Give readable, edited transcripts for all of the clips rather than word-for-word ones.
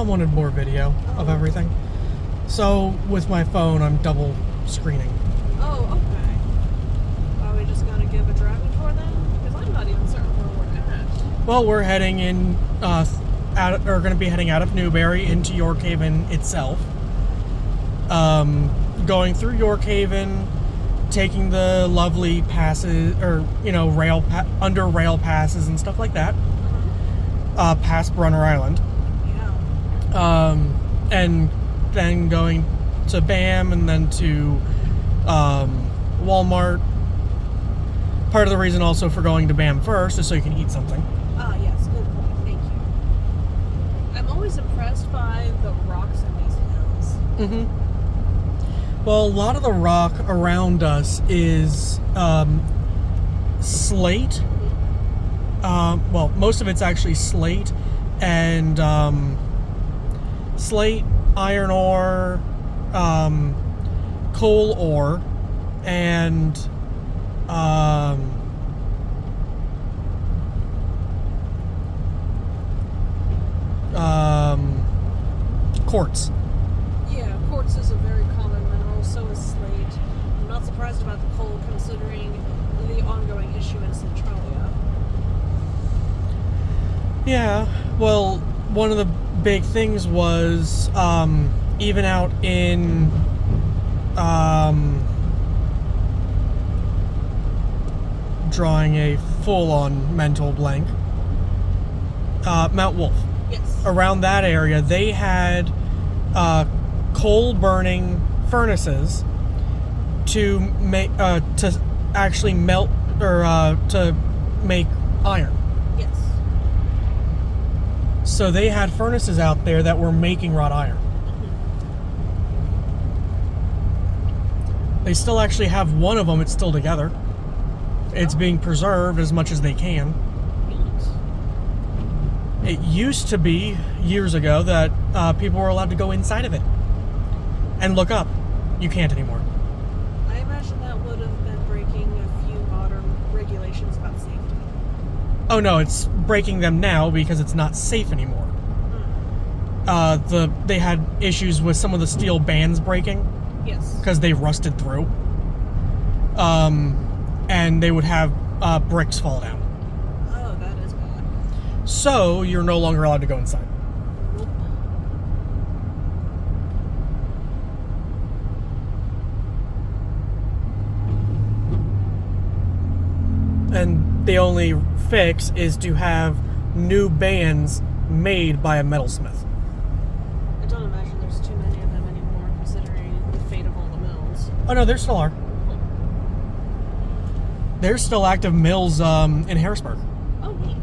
mom wanted more video of everything. So with my phone, I'm double screening. Oh, okay. Are we just gonna give a driving tour then? Because I'm not even certain where we're at. Well, we're heading in, going to be heading out of Newberry into York Haven itself. Going through York Haven, taking the lovely passes, or under rail passes and stuff like that. Past Brunner Island. Yeah. And then going to BAM and then to Walmart. Part of the reason also for going to BAM first is so you can eat something. Ah, yes, good point. Thank you. I'm always impressed by the rocks in these hills. Mm-hmm. Well, a lot of the rock around us is slate. Well, most of it's actually slate and slate, iron ore, coal ore, and quartz. Yeah, quartz is a very common mineral, so is slate. I'm not surprised about the coal considering the ongoing issue in Centralia. Yeah, well, one of the big things was even out in drawing a full-on mental blank. Mount Wolf. Yes. Around that area, they had coal-burning furnaces to make to actually melt or to make iron. Yes. So they had furnaces out there that were making wrought iron. They still actually have one of them. It's still together. It's being preserved as much as they can. It used to be, years ago, that people were allowed to go inside of it and look up. You can't anymore. I imagine that would have been breaking a few modern regulations about safety. Oh no, it's breaking them now because it's not safe anymore. They had issues with some of the steel bands breaking. Yes. Because they rusted through. And they would have bricks fall down. Oh, that is bad. So you're no longer allowed to go inside. Nope. And the only fix is to have new bands made by a metalsmith. I don't imagine there's too many of them anymore, considering the fate of all the mills. Oh no, there still are. There's still active mills in Harrisburg. Oh, neat.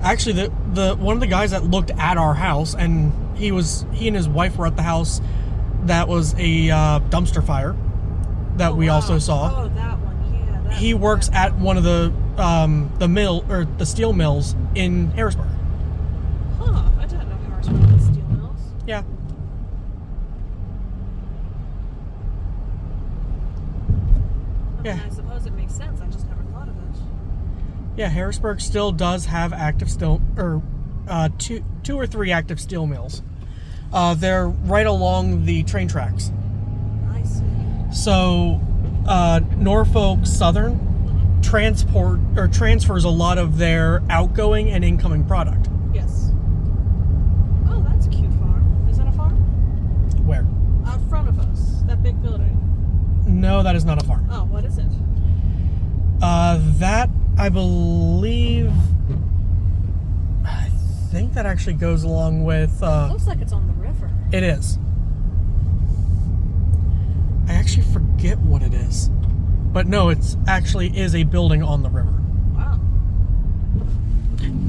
Actually, the one of the guys that looked at our house, and he and his wife were at the house. That was a dumpster fire that we also saw. Oh, that one, yeah. He works at one of the mill or the steel mills in Harrisburg. Huh, I didn't know Harrisburg had steel mills. Yeah. I mean, I suppose it makes sense, I just never thought of it. Yeah, Harrisburg still does have active steel, or two or three active steel mills. They're right along the train tracks. I see. So, Norfolk Southern transfers a lot of their outgoing and incoming product. Yes. Oh, that's a cute farm. Is that a farm? Where? Out front of us. That big building. No, that is not a farm. Oh, what is it? That, I believe... I think that actually goes along with... Looks like it's on the river. It is. I actually forget what it is. But no, it's actually is a building on the river. Wow.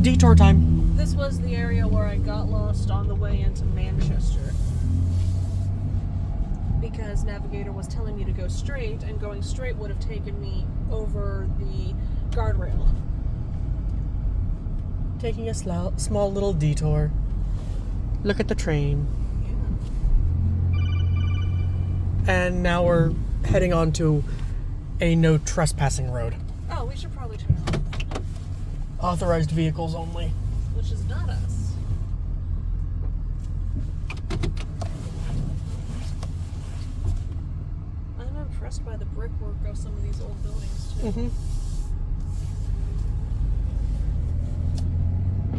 Detour time. This was the area where I got lost on the way into Manchester. Because Navigator was telling me to go straight, and going straight would have taken me over the guardrail. Taking a small little detour. Look at the train. Yeah. And now we're heading on to a no trespassing road. Oh, we should probably turn around then. Authorized vehicles only. Which is not us. impressed by the brickwork of some of these old buildings too. Mm-hmm.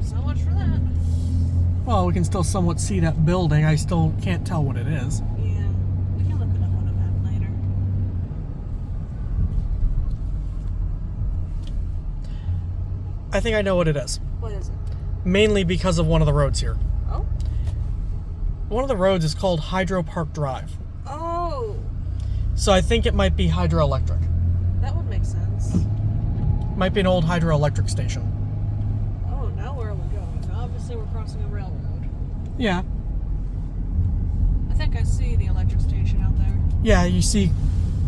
So much for that. Well, we can still somewhat see that building. I still can't tell what it is. Yeah, we can look it up on a map later. I think I know what it is. What is it? Mainly because of one of the roads here. Oh. One of the roads is called Hydro Park Drive. Oh, So I think it might be hydroelectric. that would make sense. Might be an old hydroelectric station. Oh, now where are we going? Obviously, we're crossing a railroad. Yeah. I think I see the electric station out there. Yeah, you see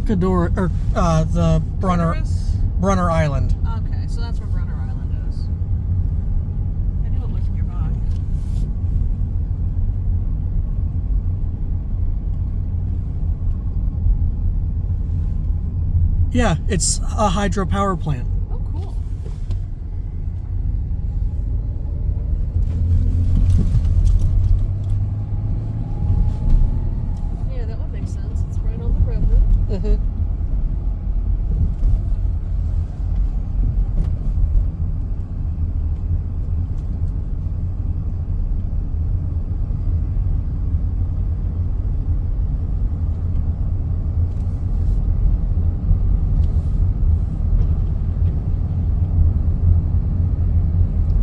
Cador or the Brunner Island. Okay, so that's where Brunner Island is. I knew it was nearby. Yeah, it's a hydropower plant. Oh, cool. Yeah, that would make sense. It's right on the river. Mm-hmm.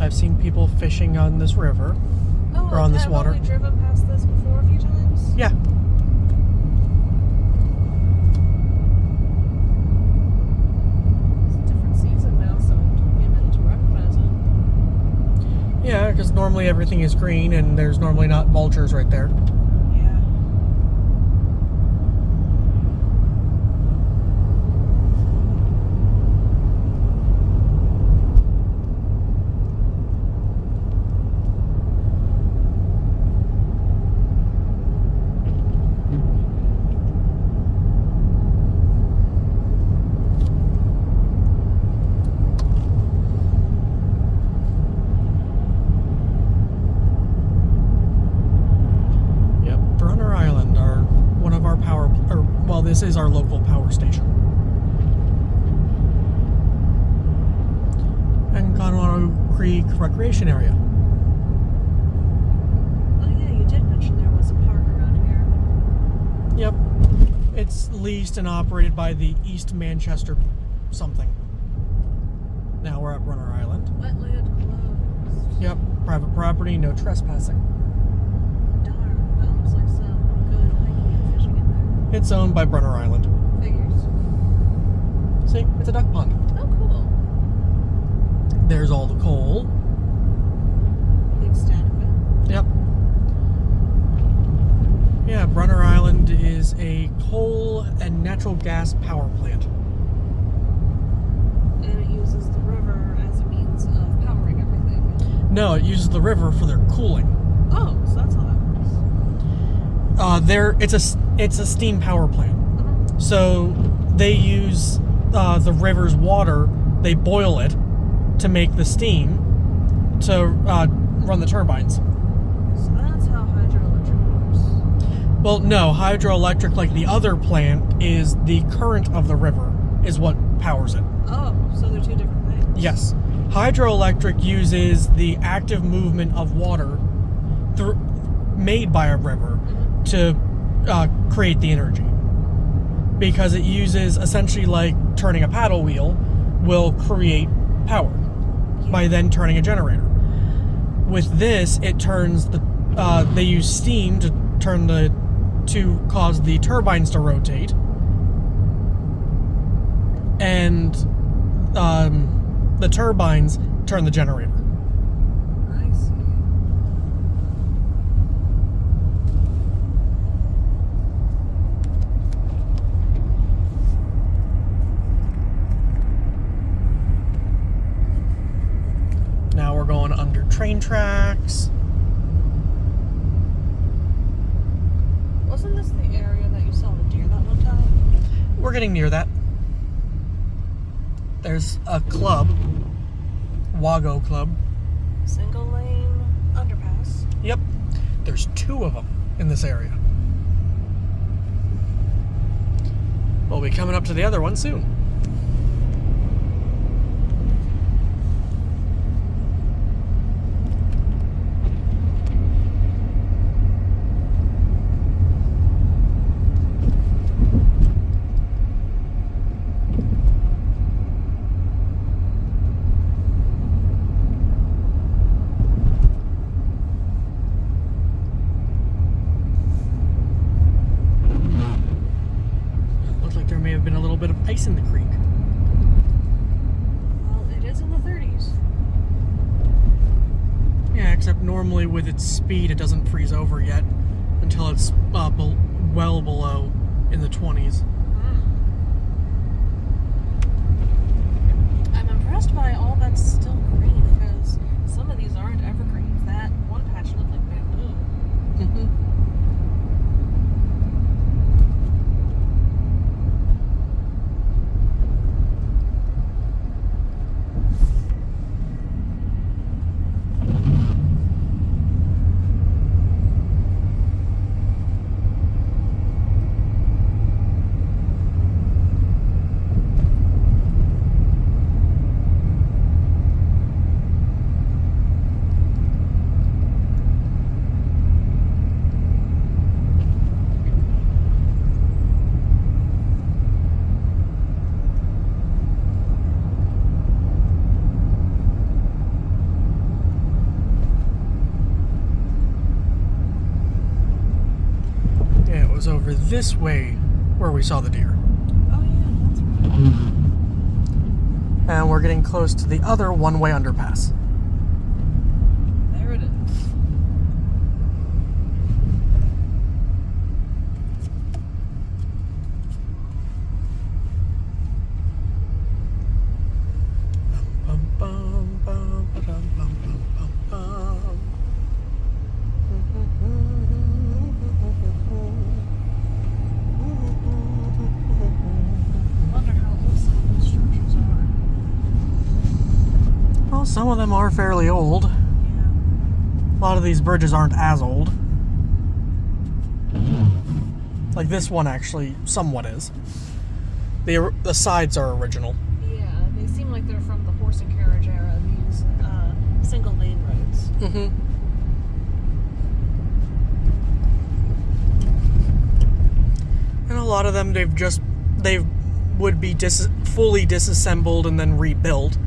I've seen people fishing on this river. Oh, Or on this water. Have we driven past this before a few times? Yeah. It's a different season now, so it took me a minute to recognize it. Yeah, because normally everything is green and there's normally not vultures right there. Yeah. Yep, Brunner Island, one of our this is our local power station. And Conroe Creek Recreation Area. Oh yeah, you did mention there was a park around here. Yep. It's leased and operated by the East Manchester something. Now we're at Brunner Island. Wetland closed. Yep, private property, no trespassing. Darn, that looks like some good hiking and fishing in there. It's owned by Brunner Island. Figures. See, it's a duck pond. Oh, cool. There's all the coal. Big stand of it. Yep. Yeah, Brunner Island is a coal and natural gas power plant. And it uses the river as a means of powering everything. No, it uses the river for their cooling. Oh, so that's how that works. It's a steam power plant. Uh-huh. So they use the river's water. They boil it to make the steam to run the turbines. So that's how hydroelectric works. Well, no, hydroelectric, like the other plant, is the current of the river is what powers it. Oh, so they're two different things. Yes. Hydroelectric uses the active movement of water made by a river to create the energy. Because it uses, essentially like turning a paddle wheel, will create power by then turning a generator. With this, it turns they use steam to cause the turbines to rotate. And the turbines turn the generator. I see. Now we're going under train tracks. Wasn't this the area that you saw the deer that one time? We're getting near that. There's a club, Wago Club. Single lane underpass. Yep. There's two of them in this area. We'll be coming up to the other one soon. May have been a little bit of ice in the creek. Well, it is in the 30s. Yeah, except normally with its speed, it doesn't freeze over yet until it's well below in the 20s. I'm impressed by all that's still green because some of these aren't evergreens. That one patch looked like bamboo. Mm-hmm. Yeah, it was over this way where we saw the deer. Oh yeah, that's right. And we're getting close to the other one-way underpass. There it is. Bum, bum, bum, ba-dum, bum, bum, bum, bum. Wonder how old some of these structures are. Well, some of them are fairly old. Yeah. A lot of these bridges aren't as old. Like this one actually somewhat is. The sides are original. Yeah, they seem like they're from the horse and carriage era, these single lane roads. Mm-hmm. And a lot of them they would be fully disassembled and then rebuilt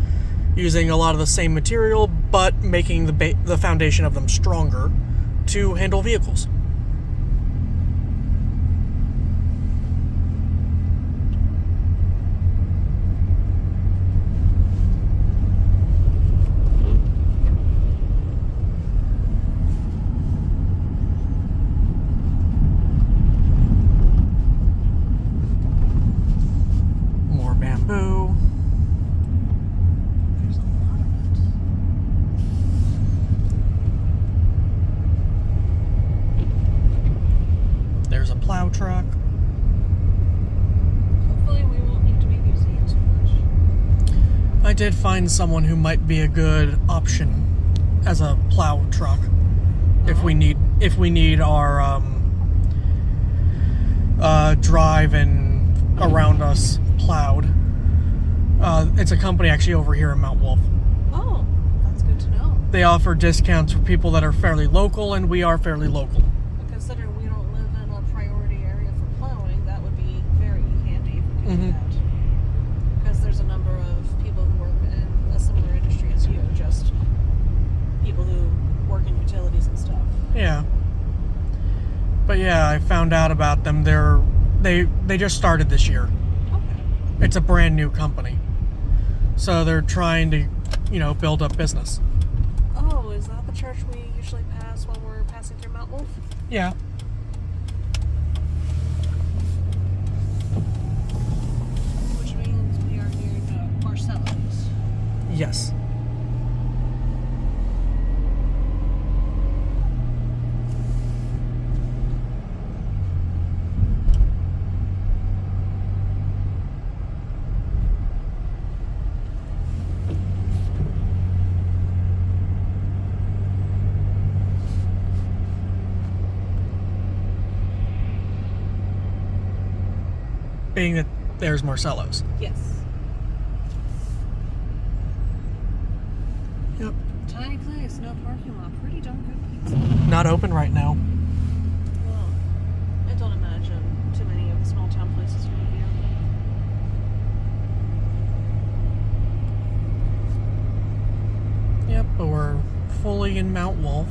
using a lot of the same material, but making the foundation of them stronger to handle vehicles. More bamboo. There's a lot of it. There's a plow truck. Hopefully we won't need to be using it too much. I did find someone who might be a good option as a plow truck if we need our drive and around us plowed. It's a company actually over here in Mount Wolf. Oh, that's good to know. They offer discounts for people that are fairly local, and we are fairly local. But considering we don't live in a priority area for plowing, that would be very handy if we could do that. Because there's a number of people who work in a similar industry as you, just people who work in utilities and stuff. Yeah. But yeah, I found out about them. They just started this year. Okay. It's a brand new company. So they're trying to, build up business. Oh, is that the church we usually pass when we're passing through Mount Wolf? Yeah. Which means we are near Marcello's. Yes. being that there's Marcello's. Yes. Yep. Tiny place, no parking lot. Pretty darn good pizza. Not open right now. Well, I don't imagine too many of the small town places are going to be open. Yep, but we're fully in Mount Wolf,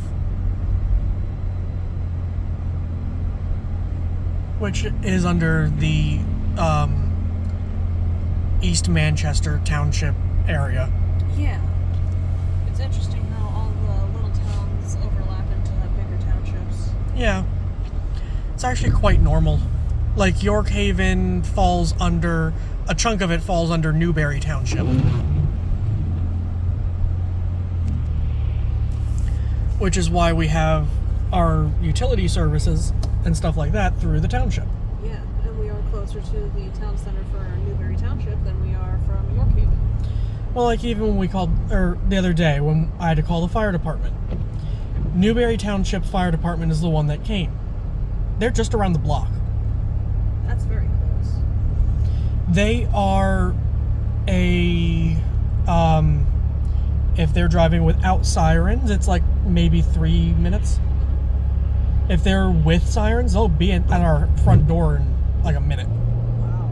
which is under the East Manchester Township area. Yeah. It's interesting how all the little towns overlap into bigger townships. Yeah. It's actually quite normal. Like York Haven falls under, a chunk of it falls under Newberry Township. Which is why we have our utility services and stuff like that through the township. Yeah, and we are closer to the town center for Newberry Township than we are from York Haven. Well, like even when we called, or the other day when I had to call the fire department, Newberry Township Fire Department is the one that came. They're just around the block. That's very close. They are if they're driving without sirens, it's like maybe 3 minutes. If they're with sirens, they'll be at our front door in like a minute. Wow.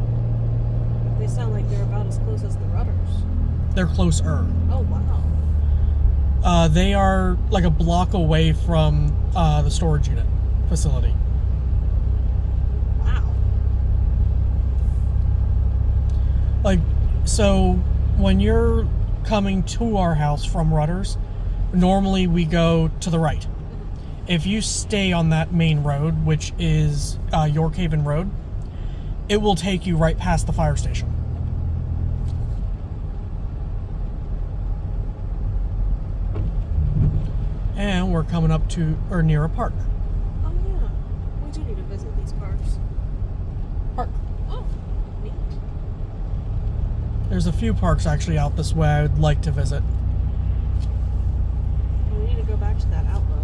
They sound like they're about as close as the Rudders. They're closer. Oh, wow. They are like a block away from the storage unit facility. Wow. Like, so when you're coming to our house from Rudders, normally we go to the right. If you stay on that main road, which is York Haven Road, it will take you right past the fire station. And we're coming up to, or near a park. Oh, yeah. We do need to visit these parks. Park. Oh, neat. There's a few parks actually out this way I would like to visit. We need to go back to that outlook.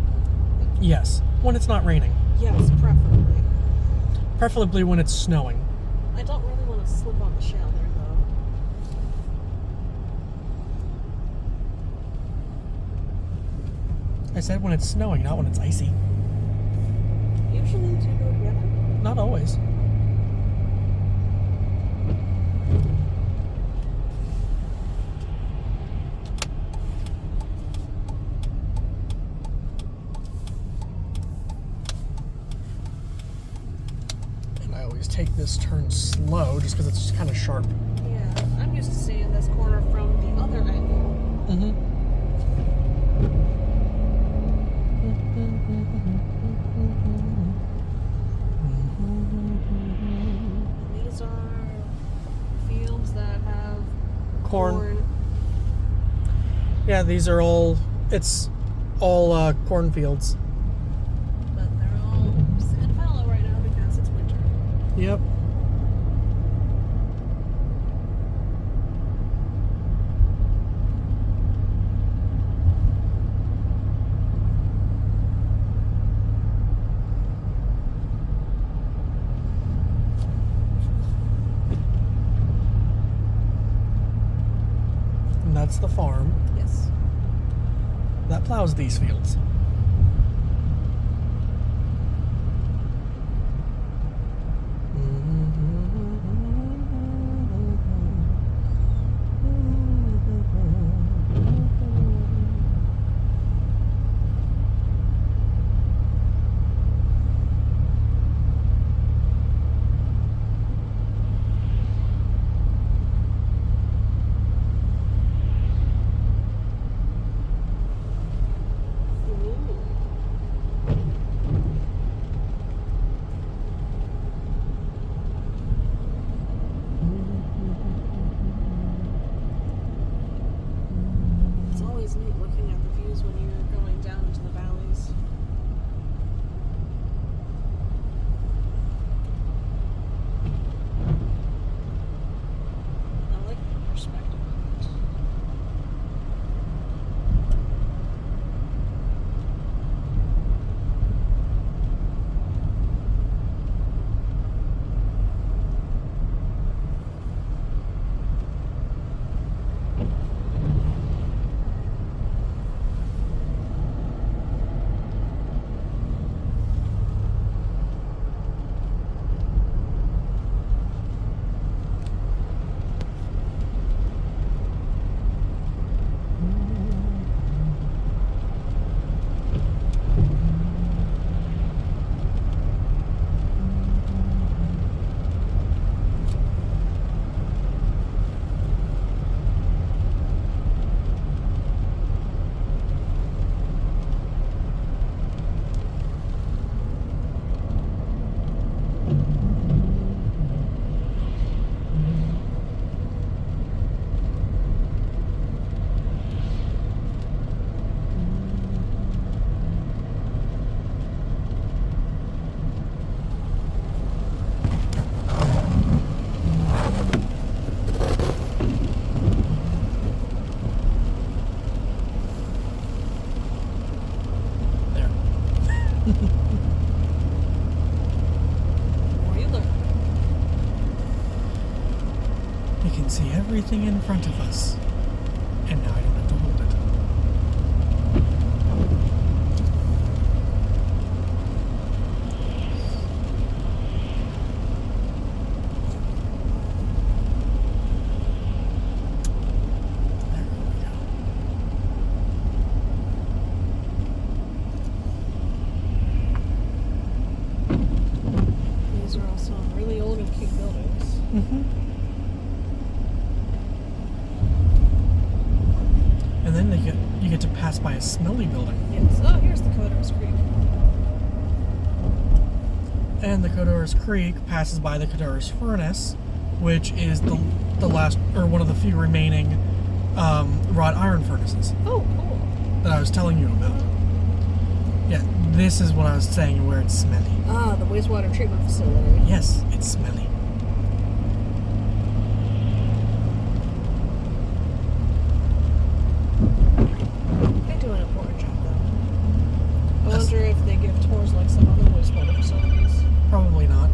Yes, when it's not raining. Yes, preferably. Preferably when it's snowing. I don't really want to slip on the shell there, though. I said when it's snowing, not when it's icy. Usually the two go together. Not always. And I always take this turn slow just because it's kind of sharp. Yeah, I'm used to seeing this corner from the other angle. Mm-hmm. These are fields that have Corn. Yeah, these are all, it's all cornfields. but they're all sand fallow right now because it's winter. Yep. And that's the farm Yes. that plows these fields. We can see everything in front of us. And now I don't have to hold it. There we go. These are all some really old and cute buildings. Mm-hmm. And then you get to pass by a smelly building. Yes. Oh, here's the Coder's Creek. And the Coder's Creek passes by the Coder's Furnace, which is the last, or one of the few remaining wrought iron furnaces Oh, cool. that I was telling you about. Yeah, this is what I was saying where it's smelly. Ah, the wastewater treatment facility. Yes, it's smelly. They do an important job, though. I wonder if they give tours like some other wastewater facilities. Probably not.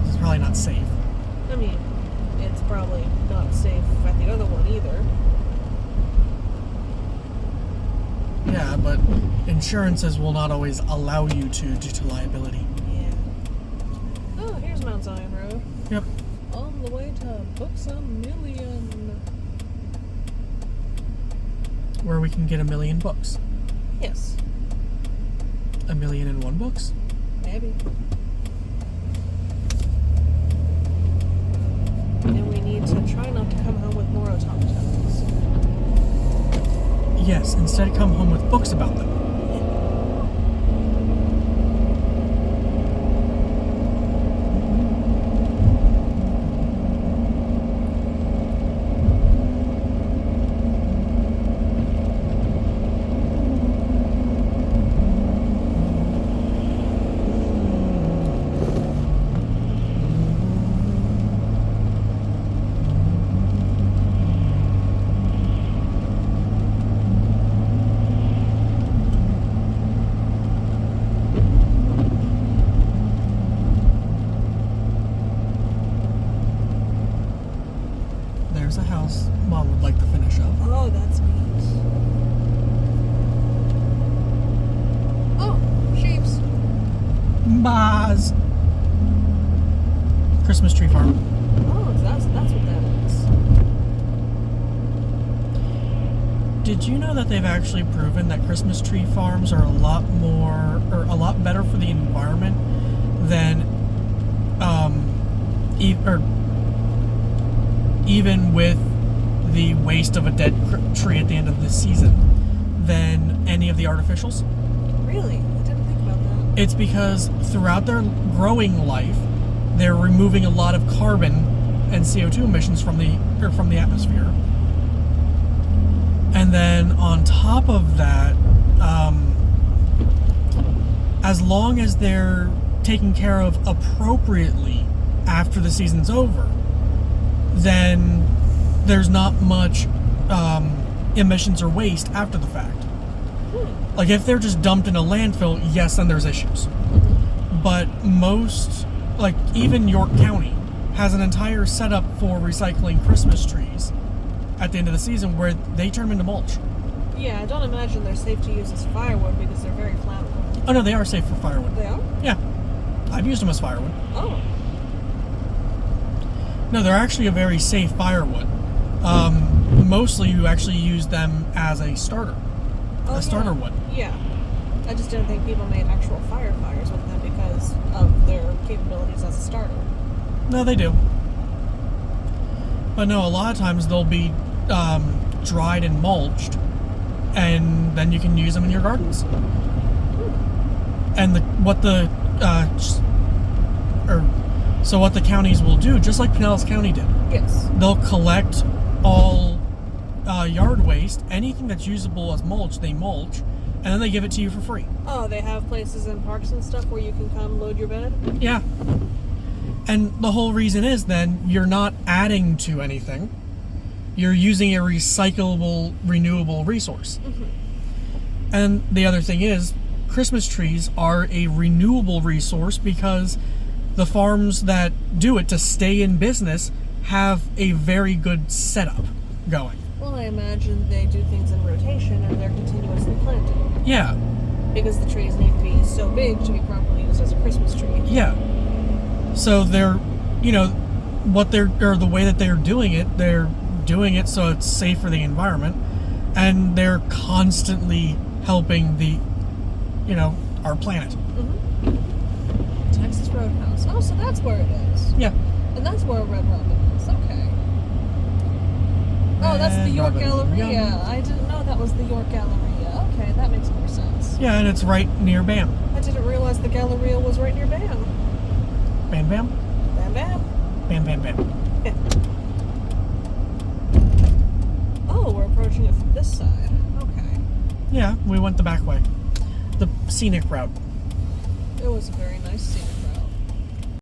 It's probably not safe. I mean, it's probably not safe at the other one either. Yeah, but insurances will not always allow you to due to liability. Yeah. Oh, here's Mount Zion Road. Yep. On the way to Books A Million. Where we can get 1,000,000 books. Yes, 1,000,001 books? maybe. And we need to try not to come home with more automatons. Yes, instead come home with books about them. There's a house Mom would like to finish up. Oh, that's neat. Oh, sheeps. Baz! Christmas tree farm. Oh, that's what that is. Did you know that they've actually proven that Christmas tree farms are a lot better for the environment than, even with the waste of a dead tree at the end of the season, than any of the artificials? Really? I didn't think about that. It's because throughout their growing life, they're removing a lot of carbon and CO2 emissions from the atmosphere. And then on top of that, as long as they're taken care of appropriately after the season's over, then there's not much emissions or waste after the fact. Like if they're just dumped in a landfill, yes, then there's issues. But most, like even York County, has an entire setup for recycling Christmas trees at the end of the season where they turn them into mulch. Yeah, I don't imagine they're safe to use as firewood because they're very flammable. Oh no, they are safe for firewood. They are? Yeah, I've used them as firewood. Oh. No, they're actually a very safe firewood. Mostly you actually use them as a starter. Oh, a starter wood. Yeah. I just didn't think people made actual fires with them because of their capabilities as a starter. No, they do. But no, a lot of times they'll be dried and mulched, and then you can use them in your gardens. And what the counties will do, just like Pinellas County did. Yes. They'll collect all yard waste, anything that's usable as mulch, they mulch, and then they give it to you for free. Oh, they have places in parks and stuff where you can come load your bed? Yeah. And the whole reason is then you're not adding to anything. You're using a recyclable, renewable resource. Mm-hmm. And the other thing is, Christmas trees are a renewable resource because the farms that do it to stay in business have a very good setup going. Well, I imagine they do things in rotation and they're continuously planting. Yeah, Because the trees need to be so big to be properly used as a Christmas tree. yeah. So they're, or the way that they're doing it so it's safe for the environment, and they're constantly helping our planet. Texas Roadhouse. Oh, so that's where it is. Yeah. And that's where Red Robin is. Okay. Oh, that's the Red York Robin. Galleria. Yeah. I didn't know that was the York Galleria. Okay, that makes more sense. Yeah, and it's right near BAM. I didn't realize the Galleria was right near BAM. Bam, bam. Bam, bam. Bam, bam, bam. Oh, we're approaching it from this side. Okay. Yeah, we went the back way. The scenic route. It was a very nice scenic